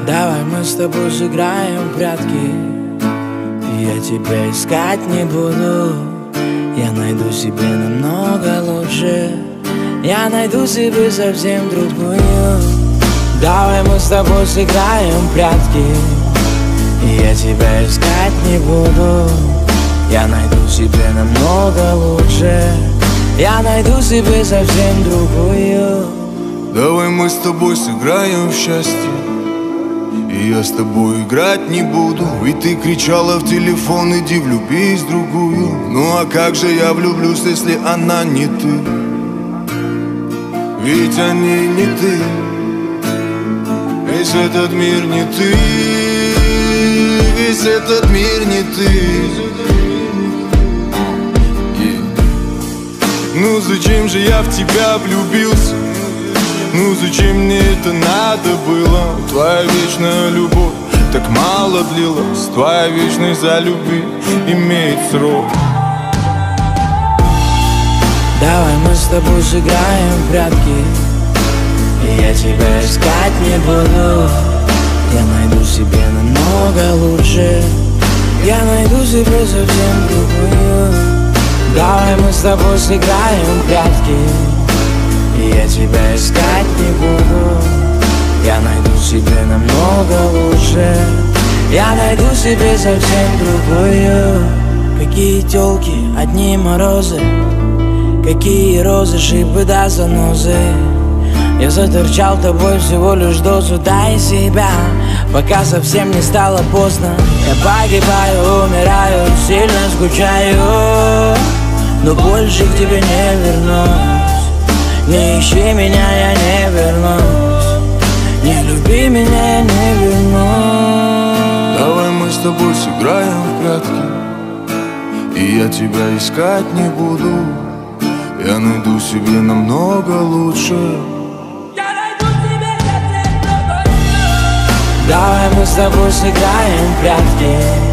Давай мы с тобой сыграем в прятки. Я тебя искать не буду. Я найду себе намного лучше. Я найду себе совсем другую. Давай мы с тобой сыграем в прятки. Я тебя искать не буду. Я найду себе намного лучше. Я найду себе совсем другую. Давай мы с тобой сыграем в счастье. И я с тобой играть не буду. Ведь ты кричала в телефон: иди влюбись в другую. Ну а как же я влюблюсь, если она не ты? Ведь они не ты. Весь этот мир не ты. Весь этот мир не ты. Ну зачем же я в тебя влюбился? Ну зачем мне это надо было? Твоя вечная любовь так мало длилась. Твоя вечность за любви имеет срок. Давай мы с тобой сыграем в прятки. Я тебя искать не буду. Я найду себе намного лучше. Я найду себе совсем другую. Давай мы с тобой сыграем в прятки. Я тебя искать не буду. Я найду себе намного лучше. Я найду себе совсем другую. Какие тёлки, одни морозы. Какие розы, шипы да занозы. Я заторчал тобой всего лишь дозу. Дай себя, пока совсем не стало поздно. Я погибаю, умираю, сильно скучаю. Но больше к тебе не вернусь. Не ищи меня, я не вернусь. Не люби меня, я не вернусь. Давай мы с тобой сыграем в прятки. И я тебя искать не буду. Я найду себе намного лучше. Давай мы с тобой сыграем в прятки.